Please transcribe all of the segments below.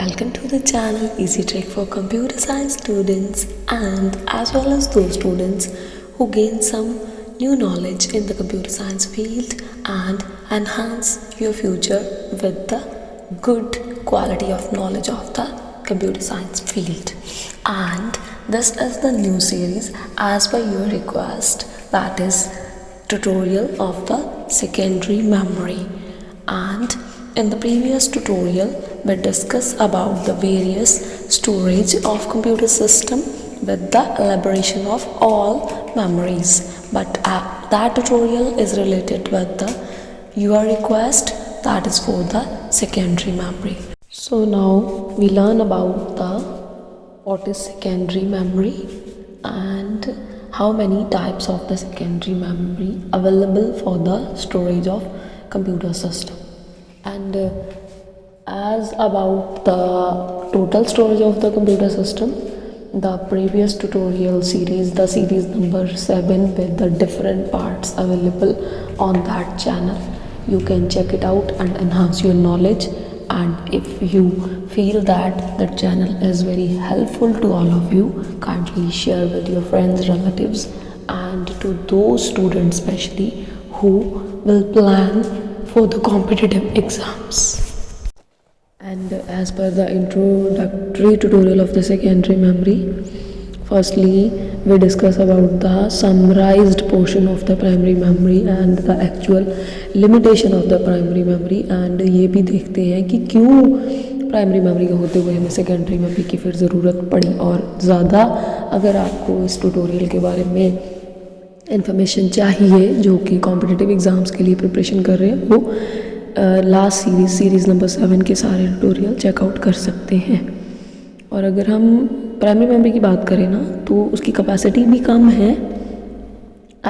welcome to the channel Easy Trick for computer science students and as well as those students who gain some new knowledge in the computer science field and enhance your future with the good quality of knowledge of the computer science field. And this is the new series as per your request, that is tutorial of the secondary memory. And in the previous tutorial, we discussed about the various storage of computer system with the elaboration of all memories. But that tutorial is related with the your request, that is for the secondary memory. So now we learn about the what is secondary memory and how many types of the secondary memory available for the storage of computer system. And as about the total storage of the computer system, the previous tutorial series, the series number 7 with the different parts available on that channel, you can check it out and enhance your knowledge. And if you feel that the channel is very helpful to all of you, kindly share with your friends, relatives, and to those students especially who will plan for the competitive exams. And as per the introductory tutorial of the secondary memory, firstly we discuss about the summarized portion of the primary memory and the actual limitation of the primary memory. and ये भी देखते हैं कि क्यों primary memory के होते हुए हमें सेकेंडरी मेमोरी की फिर ज़रूरत पड़ी। और ज़्यादा अगर आपको इस ट्यूटोरियल के बारे में इन्फॉर्मेशन चाहिए जो कि कॉम्पिटिटिव एग्ज़ाम्स के लिए प्रिपरेशन कर रहे हैं, वो लास्ट सीरीज़ नंबर 7 के सारे ट्यूटोरियल चेकआउट कर सकते हैं। और अगर हम प्राइमरी मेमोरी की बात करें ना, तो उसकी कैपेसिटी भी कम है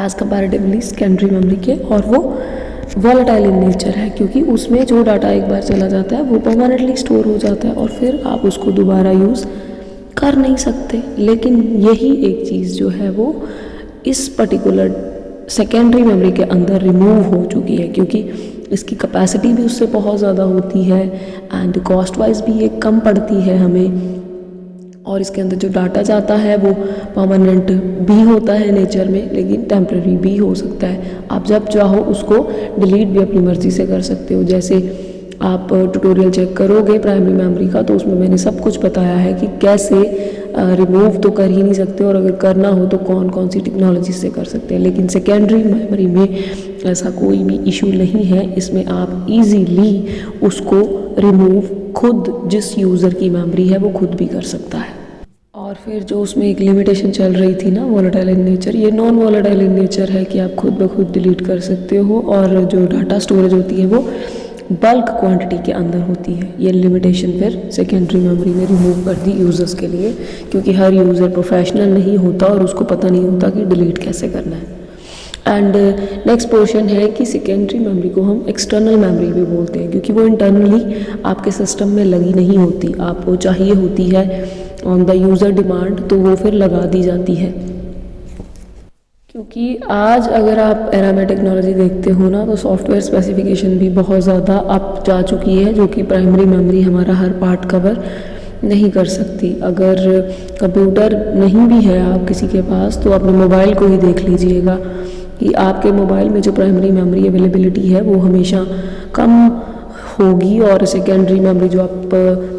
एज़ कंपैरेटिवली सेकेंडरी मेमोरी के, और वो वॉलेटाइल इन नेचर है क्योंकि उसमें जो डाटा एक बार चला जाता है वो परमानेंटली स्टोर हो जाता है और फिर आप उसको दोबारा यूज़ कर नहीं सकते। लेकिन यही एक चीज़ जो है वो इस पर्टिकुलर सेकेंडरी मेमोरी के अंदर रिमूव हो चुकी है क्योंकि इसकी कैपेसिटी भी उससे बहुत ज़्यादा होती है एंड कॉस्ट वाइज भी ये कम पड़ती है हमें। और इसके अंदर जो डाटा जाता है वो परमानेंट भी होता है नेचर में, लेकिन टेम्प्रेरी भी हो सकता है। आप जब चाहो उसको डिलीट भी अपनी मर्ज़ी से कर सकते हो। जैसे आप ट्यूटोरियल चेक करोगे प्राइमरी मेमोरी का तो उसमें मैंने सब कुछ बताया है कि कैसे रिमूव तो कर ही नहीं सकते और अगर करना हो तो कौन कौन सी टेक्नोलॉजी से कर सकते हैं। लेकिन सेकेंडरी मेमोरी में ऐसा कोई भी इशू नहीं है, इसमें आप इजीली उसको रिमूव खुद जिस यूज़र की मेमोरी है वो खुद भी कर सकता है। और फिर जो उसमें एक लिमिटेशन चल रही थी ना, वॉलेटाइल इन नेचर, ये नॉन वॉलेटाइल इन नेचर है कि आप खुद ब खुद डिलीट कर सकते हो और जो डाटा स्टोरेज होती है वो बल्क क्वांटिटी के अंदर होती है। ये लिमिटेशन फिर सेकेंडरी मेमोरी में रिमूव कर दी यूज़र्स के लिए क्योंकि हर यूज़र प्रोफेशनल नहीं होता और उसको पता नहीं होता कि डिलीट कैसे करना है। एंड नेक्स्ट पोर्शन है कि सेकेंडरी मेमोरी को हम एक्सटर्नल मेमोरी भी बोलते हैं क्योंकि वो इंटरनली आपके सिस्टम में लगी नहीं होती, आपको चाहिए होती है ऑन द यूज़र डिमांड तो वो फिर लगा दी जाती है। क्योंकि आज अगर आप एरामे टेक्नोलॉजी देखते हो ना तो सॉफ्टवेयर स्पेसिफिकेशन भी बहुत ज़्यादा अप जा चुकी है जो कि प्राइमरी मेमोरी हमारा हर पार्ट कवर नहीं कर सकती। अगर कंप्यूटर नहीं भी है आप किसी के पास तो अपने मोबाइल को ही देख लीजिएगा कि आपके मोबाइल में जो प्राइमरी मेमोरी अवेलेबिलिटी है वो हमेशा कम होगी और सेकेंडरी मेमोरी जो आप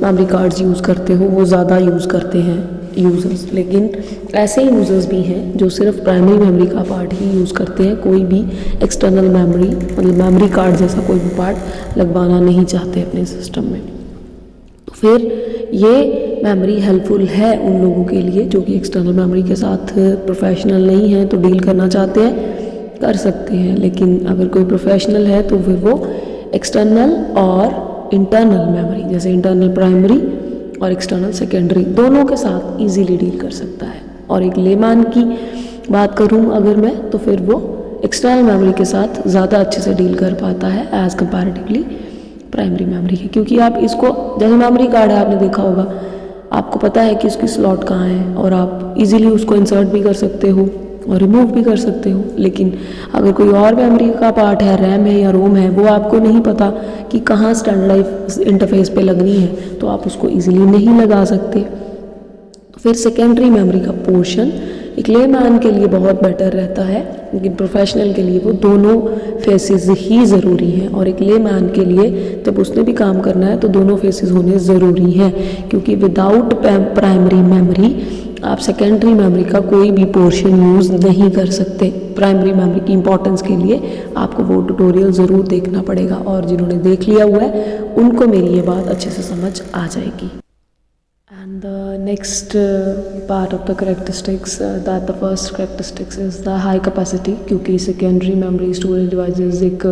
मेमोरी कार्ड्स यूज़ करते हो वो ज़्यादा यूज़ करते हैं यूज़र्स। लेकिन ऐसे यूज़र्स भी हैं जो सिर्फ प्राइमरी मेमोरी का पार्ट ही यूज़ करते हैं, कोई भी एक्सटर्नल मेमोरी मतलब मेमोरी कार्ड जैसा कोई भी पार्ट लगवाना नहीं चाहते अपने सिस्टम में। तो फिर ये मेमोरी हेल्पफुल है उन लोगों के लिए जो कि एक्सटर्नल मेमोरी के साथ प्रोफेशनल नहीं है तो डील करना चाहते हैं, कर सकते हैं। लेकिन अगर कोई प्रोफेशनल है तो फिर वो एक्सटर्नल और इंटरनल मेमोरी जैसे इंटरनल प्राइमरी और एक्सटर्नल सेकेंडरी दोनों के साथ इजीली डील कर सकता है। और एक लेमैन की बात करूँ अगर मैं तो फिर वो एक्सटर्नल मेमोरी के साथ ज़्यादा अच्छे से डील कर पाता है एज़ कंपैरेटिवली प्राइमरी मेमोरी है। क्योंकि आप इसको जैसे मेमोरी कार्ड है आपने देखा होगा, आपको पता है कि उसकी स्लॉट कहाँ है और आप इजीली उसको इंसर्ट भी कर सकते हो और रिमूव भी कर सकते हो। लेकिन अगर कोई और मेमोरी का पार्ट है, रैम है या रोम है, वो आपको नहीं पता कि कहाँ स्टैंडर्डाइज इंटरफेस पे लगनी है, तो आप उसको इजीली नहीं लगा सकते। तो फिर सेकेंडरी मेमोरी का पोर्शन एक लेमैन के लिए बहुत बेटर रहता है, लेकिन प्रोफेशनल के लिए वो दोनों फेसेस ही ज़रूरी हैं। और एक लेमैन के लिए जब उसने भी काम करना है तो दोनों फेसेस होने ज़रूरी हैं, क्योंकि विदाउट प्राइमरी मेमोरी आप सेकेंडरी मेमोरी का कोई भी पोर्शन यूज़ नहीं कर सकते। प्राइमरी मेमोरी की इंपॉर्टेंस के लिए आपको वो ट्यूटोरियल ज़रूर देखना पड़ेगा, और जिन्होंने देख लिया हुआ है उनको मेरी ये बात अच्छे से समझ आ जाएगी। And the next part of the characteristics, that the first characteristics is the high capacity, क्योंकि secondary memory storage devices एक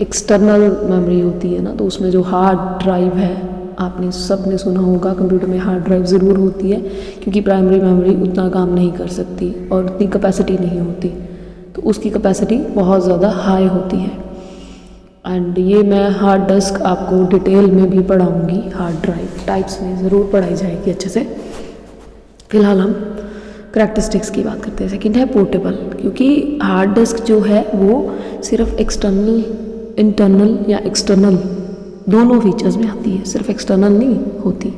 external memory होती है ना, तो उसमें जो हार्ड ड्राइव है, आपने सब ने सुना होगा कंप्यूटर में हार्ड ड्राइव ज़रूर होती है, क्योंकि प्राइमरी मेमोरी उतना काम नहीं कर सकती और उतनी कैपेसिटी नहीं होती, तो उसकी कैपेसिटी बहुत ज़्यादा हाई होती है। एंड ये मैं हार्ड डिस्क आपको डिटेल में भी पढ़ाऊँगी, हार्ड ड्राइव टाइप्स में ज़रूर पढ़ाई जाएगी अच्छे से। फिलहाल हम करैक्टरिस्टिक्स की बात करते हैं। सेकंड है पोर्टेबल, क्योंकि हार्ड डिस्क जो है वो सिर्फ एक्सटर्नल, इंटरनल या एक्सटर्नल दोनों फीचर्स में आती है, सिर्फ एक्सटर्नल नहीं होती,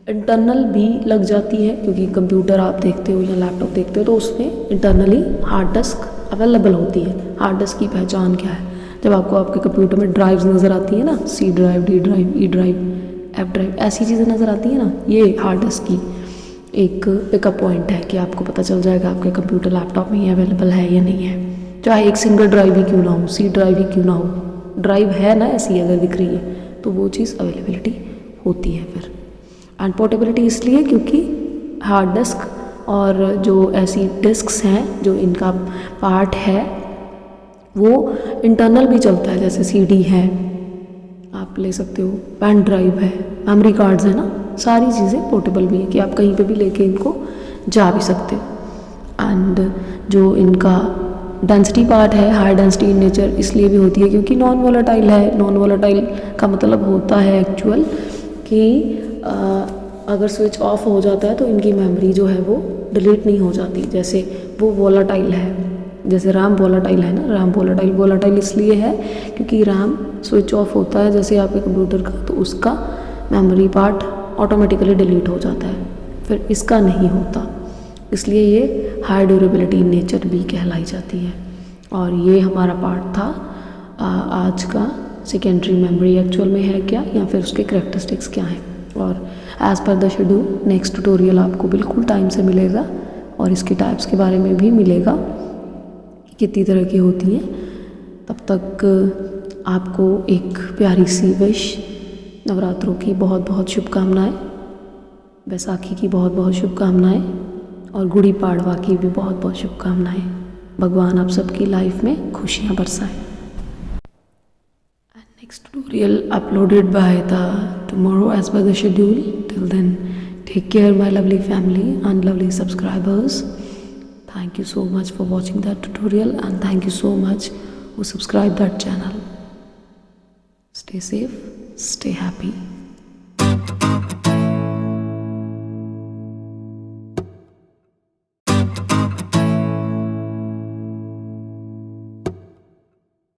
इंटरनल भी लग जाती है, क्योंकि कंप्यूटर आप देखते हो या लैपटॉप देखते हो तो उसमें इंटरनली हार्ड डिस्क अवेलेबल होती है। हार्ड डिस्क की पहचान क्या है? जब आपको आपके कंप्यूटर में ड्राइव्स नज़र आती है ना, C drive, D drive, E drive, F drive, ऐसी चीज़ें नज़र आती है ना, ये हार्ड डिस्क की एक पिकअप पॉइंट है कि आपको पता चल जाएगा आपके कंप्यूटर लैपटॉप में ये अवेलेबल है या नहीं है। चाहे एक सिंगल ड्राइव ही क्यों ना हो, सी ड्राइव ही क्यों ना हो, ड्राइव है ना ऐसी अगर दिख रही है तो वो चीज़ अवेलेबिलिटी होती है फिर। एंड पोर्टेबिलिटी इसलिए क्योंकि हार्ड डिस्क और जो ऐसी डिस्क्स हैं जो इनका पार्ट है वो इंटरनल भी चलता है, जैसे सीडी है आप ले सकते हो, पेन ड्राइव है, मेमोरी कार्ड्स है ना, सारी चीज़ें पोर्टेबल भी है कि आप कहीं पे भी लेके इनको जा भी सकते हो। एंड जो इनका डेंसिटी पार्ट है, हाई डेंसिटी इन नेचर इसलिए भी होती है क्योंकि नॉन वोलेटाइल है। नॉन वोलेटाइल का मतलब होता है एक्चुअल कि अगर स्विच ऑफ हो जाता है तो इनकी मेमोरी जो है वो डिलीट नहीं हो जाती, जैसे वो वोलेटाइल है, जैसे रैम वोलेटाइल है ना। रैम वोलेटाइल इसलिए है क्योंकि रैम स्विच ऑफ होता है जैसे आपके कंप्यूटर का, तो उसका मेमोरी पार्ट ऑटोमेटिकली डिलीट हो जाता है, फिर इसका नहीं होता, इसलिए ये हाई ड्यूरेबिलिटी इन नेचर भी कहलाई जाती है। और ये हमारा पार्ट था आज का, सेकेंडरी मेमोरी एक्चुअल में है क्या या फिर उसके करैक्टरिस्टिक्स क्या हैं। और as per the schedule next tutorial आपको बिल्कुल टाइम से मिलेगा और इसके टाइप्स के बारे में भी मिलेगा, कितनी तरह की होती हैं। तब तक आपको एक प्यारी सी विश, नवरात्रों की बहुत बहुत शुभकामनाएं, बैसाखी की बहुत बहुत शुभकामनाएं और गुड़ी पाड़वा की भी बहुत बहुत शुभकामनाएं। भगवान आप सबकी लाइफ में खुशियाँ बरसाएं। Next tutorial uploaded by the tomorrow as per the schedule. Till then take care my lovely family and lovely subscribers. Thank you so much for watching that tutorial and thank you so much who subscribed that channel. Stay safe, stay happy.